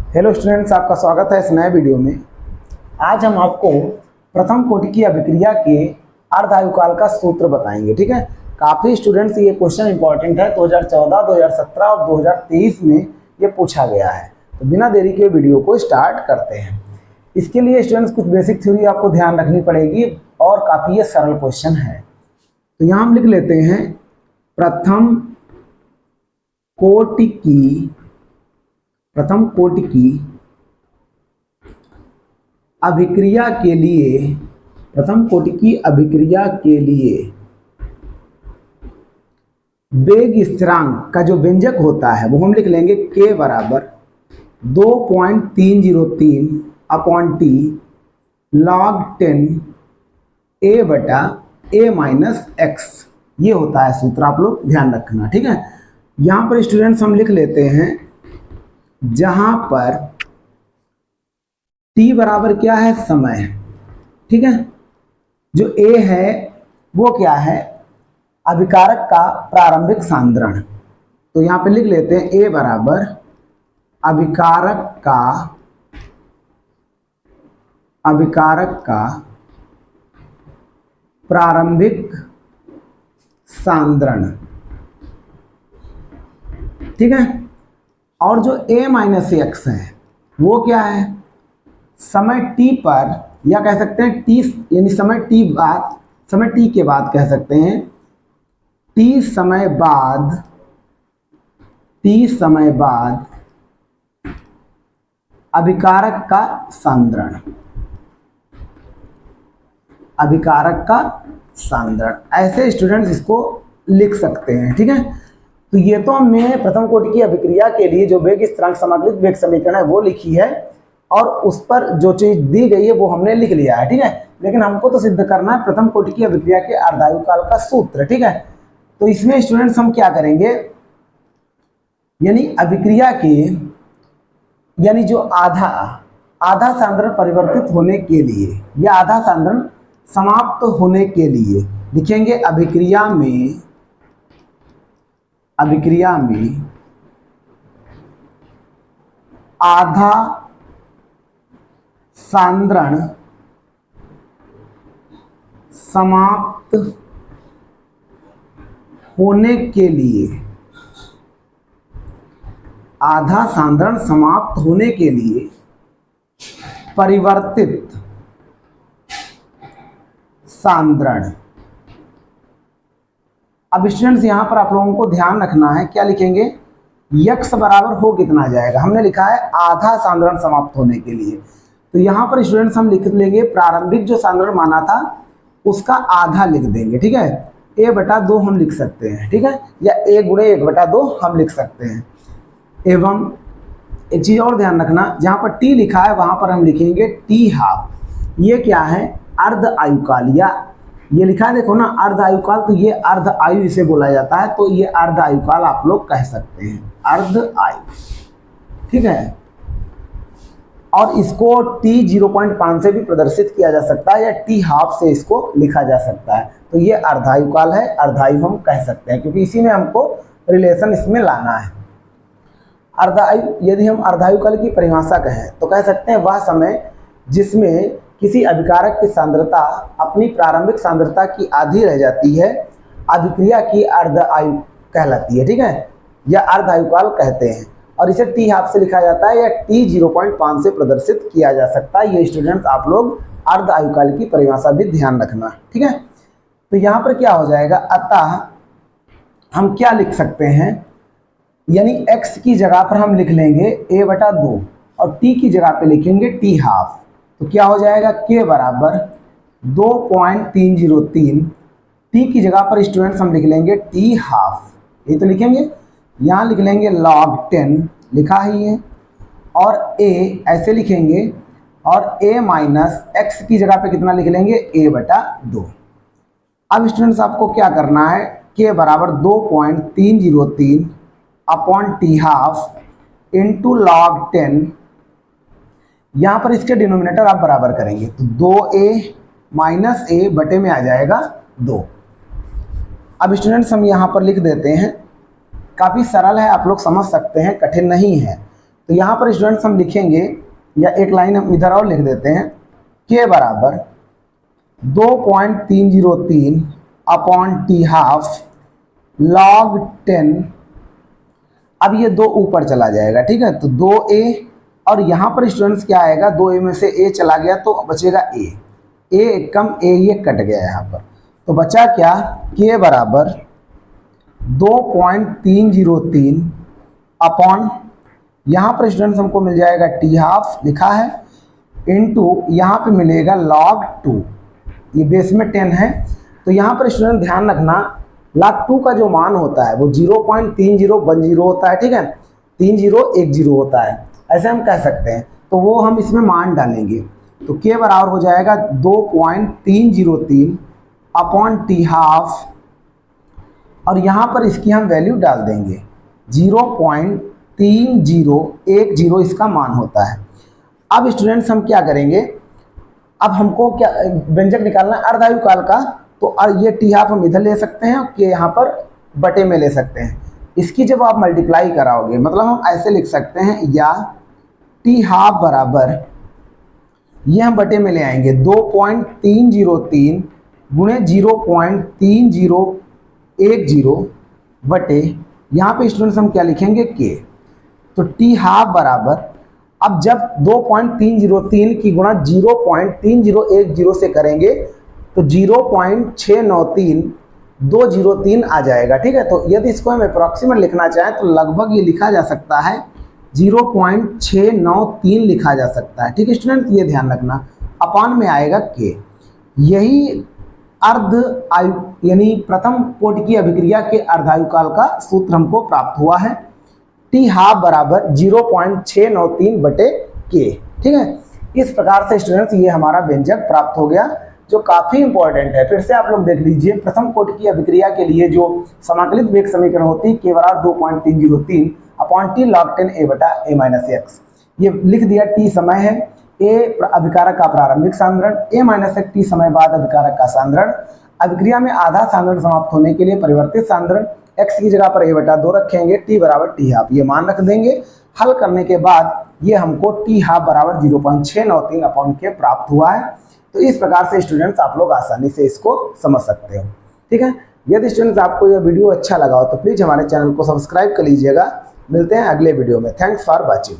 Hello students, आपका स्वागत है इस नए वीडियो में। आज हम आपको प्रथम कोटि की अभिक्रिया के अर्धायुकाल का सूत्र बताएंगे। ठीक है, काफ़ी स्टूडेंट्स ये क्वेश्चन इंपॉर्टेंट है। 2014, 2017 और 2023 में ये पूछा गया है। तो बिना देरी के वीडियो को स्टार्ट करते हैं। इसके लिए स्टूडेंट्स कुछ बेसिक थ्योरी आपको ध्यान रखनी पड़ेगी और काफ़ी ये सरल क्वेश्चन है। तो यहाँ हम लिख लेते हैं प्रथम कोटि की अभिक्रिया के लिए वेग स्थिरांक का जो व्यंजक होता है वो हम लिख लेंगे k बराबर 2.303 अपॉन टी log 10 a बटा a माइनस एक्स। ये होता है सूत्र, आप लोग ध्यान रखना। ठीक है, यहाँ पर स्टूडेंट्स हम लिख लेते हैं जहां पर t बराबर क्या है, समय। ठीक है, जो a है वो क्या है, अभिकारक का प्रारंभिक सांद्रण। तो यहां पे लिख लेते हैं a बराबर अभिकारक का प्रारंभिक सांद्रण। ठीक है, और जो a माइनस एक्स है वो क्या है, समय t पर, या कह सकते हैं t यानी समय t के बाद कह सकते हैं t समय बाद अभिकारक का सांद्रण। ऐसे स्टूडेंट्स इसको लिख सकते हैं। ठीक है, तो ये तो हमने प्रथम कोटि की अभिक्रिया के लिए जो वेग स्थिरांक समाकलित वेग समीकरण है वो लिखी है, और उस पर जो चीज दी गई है वो हमने लिख लिया है। ठीक है, लेकिन हमको तो सिद्ध करना है प्रथम कोटि की अभिक्रिया के अर्धायुकाल का सूत्र। ठीक है, तो इसमें स्टूडेंट्स हम क्या करेंगे, यानी अभिक्रिया के यानी जो आधा सांद्रण परिवर्तित होने के लिए या आधा सांद्रण समाप्त होने के लिए लिखेंगे अभिक्रिया में आधा सांद्रण समाप्त होने के लिए परिवर्तित सांद्रण। अब स्टूडेंट्स यहाँ पर आप लोगों को ध्यान रखना है, क्या लिखेंगे, यक्स बराबर हो कितना जाएगा, हमने लिखा है आधा सांद्रण समाप्त होने के लिए। तो यहाँ पर स्टूडेंट्स हम लिख लेंगे प्रारंभिक जो सांद्रण माना था उसका आधा लिख देंगे। ठीक है, a बटा 2 हम लिख सकते हैं। ठीक है, या a गुणे 1 बटा 2 हम लिख सकते हैं। एवं एक चीज और ध्यान रखना, जहाँ पर t लिखा है वहां पर हम लिखेंगे t हाफ। ये क्या है, अर्ध आयुकाल, या ये लिखा है देखो ना अर्ध आयुकाल, तो ये अर्ध आयु इसे बोला जाता है। तो ये अर्ध आयुकाल आप लोग कह सकते हैं, अर्ध आयु। ठीक है, और इसको t 0.5 से भी प्रदर्शित किया जा सकता है, या t हाफ से इसको लिखा जा सकता है। तो ये अर्धायुकाल है, अर्धायु हम कह सकते हैं, क्योंकि इसी में हमको रिलेशन इसमें लाना है। अर्धायु, यदि हम अर्धायुकाल की परिभाषा कहें तो कह सकते हैं वह समय जिसमें किसी अभिकारक की सांद्रता अपनी प्रारंभिक सांद्रता की आधी रह जाती है, अभिक्रिया की अर्ध आयु कहलाती है। ठीक है, या अर्धायुकाल कहते हैं, और इसे टी हाफ से लिखा जाता है या टी 0.5 से प्रदर्शित किया जा सकता है। ये स्टूडेंट्स आप लोग अर्ध आयुकाल की परिभाषा भी ध्यान रखना। ठीक है, तो यहाँ पर क्या हो जाएगा, अतः हम क्या लिख सकते हैं, यानी x की जगह पर हम लिख लेंगे a बटा 2 और t की जगह पे लिखेंगे t हाफ। तो क्या हो जाएगा, k बराबर 2.303, t की जगह पर स्टूडेंट्स हम लिख लेंगे t हाफ। ये तो लिखेंगे, यहाँ लिख लेंगे log 10 लिखा ही है, और a ऐसे लिखेंगे, और a माइनस एक्स की जगह पे कितना लिख लेंगे, a बटा 2। अब स्टूडेंट्स आपको क्या करना है, k बराबर 2.303 upon T half into log 10। यहाँ पर इसके डिनोमिनेटर आप बराबर करेंगे तो 2a माइनस a बटे में आ जाएगा 2। अब स्टूडेंट्स हम यहाँ पर लिख देते हैं, काफ़ी सरल है, आप लोग समझ सकते हैं, कठिन नहीं है। तो यहाँ पर स्टूडेंट्स हम लिखेंगे, या एक लाइन हम इधर और लिख देते हैं, के बराबर 2.303 अपॉन टी हाफ log 10। अब ये 2 ऊपर चला जाएगा, ठीक है, तो 2a, और यहाँ पर स्टूडेंट्स क्या आएगा, 2a में से a चला गया तो बचेगा a कम a, ये कट गया यहाँ पर, तो बचा क्या, k बराबर 2.303 अपॉन, यहाँ पर स्टूडेंट्स हमको मिल जाएगा टी हाफ लिखा है, इनटू यहाँ पे मिलेगा log 2, ये बेस में 10 है। तो यहाँ पर स्टूडेंट ध्यान रखना, log 2 का जो मान होता है वो 0.3010 होता है, ठीक है, 3010 होता है, ऐसे हम कह सकते हैं। तो वो हम इसमें मान डालेंगे, तो k बराबर हो जाएगा 2.303 अपॉन टी हाफ, और यहाँ पर इसकी हम वैल्यू डाल देंगे 0.3010 इसका मान होता है। अब स्टूडेंट्स हम क्या करेंगे, अब हमको क्या व्यंजक निकालना है अर्धायुकाल का, तो ये टी हाफ हम इधर ले सकते हैं कि यहाँ पर बटे में ले सकते हैं। इसकी जब आप मल्टीप्लाई कराओगे, मतलब हम ऐसे लिख सकते हैं, या टी हाफ बराबर, ये हम बटे में ले आएंगे 2.303 गुणे 0.3010 बटे, यहाँ पे स्टूडेंट्स हम क्या लिखेंगे, के। तो टी हाफ बराबर, अब जब 2.303 की गुणा 0.3010 से करेंगे तो 0.693 आ जाएगा, ठीक है। तो यदि इसको हम अप्रॉक्सीमेट लिखना चाहें तो लगभग ये लिखा जा सकता है 0.693 लिखा जा सकता है, ठीक है स्टूडेंट, ये ध्यान रखना। अपान में आएगा के। यही अर्ध आयु यानी प्रथम कोटि की अभिक्रिया के अर्धायुकाल का सूत्र हमको प्राप्त हुआ है, टी हाफ बराबर 0.693 बटे के, ठीक है। इस प्रकार से स्टूडेंट्स ये हमारा व्यंजक प्राप्त हो गया, जो काफी इंपॉर्टेंट है। फिर से आप लोग देख लीजिए, प्रथम कोटि की अभिक्रिया के लिए जो समाकलित वेग समीकरण होती है, के बराबर 2.303 अपॉन टी log 10 a बटा a माइनस एक्स, ये लिख दिया। टी समय है, a अभिकारक का प्रारंभिक सांद्रण, a माइनस एक्स टी समय बाद अभिकारक का सांद्रण, अभिक्रिया में आधा सांद्रण समाप्त होने के लिए परिवर्तित सांद्रण, x की जगह पर a बटा 2 रखेंगे, t बराबर टी हाफ ये मान रख देंगे। हल करने के बाद ये हमको टी हाफ बराबर 0.693 अपॉन के प्राप्त हुआ है। तो इस प्रकार से स्टूडेंट्स आप लोग आसानी से इसको समझ सकते हो, ठीक है। यदि स्टूडेंट्स आपको यह वीडियो अच्छा लगा हो तो प्लीज़ हमारे चैनल को सब्सक्राइब कर लीजिएगा। मिलते हैं अगले वीडियो में। Thanks for watching.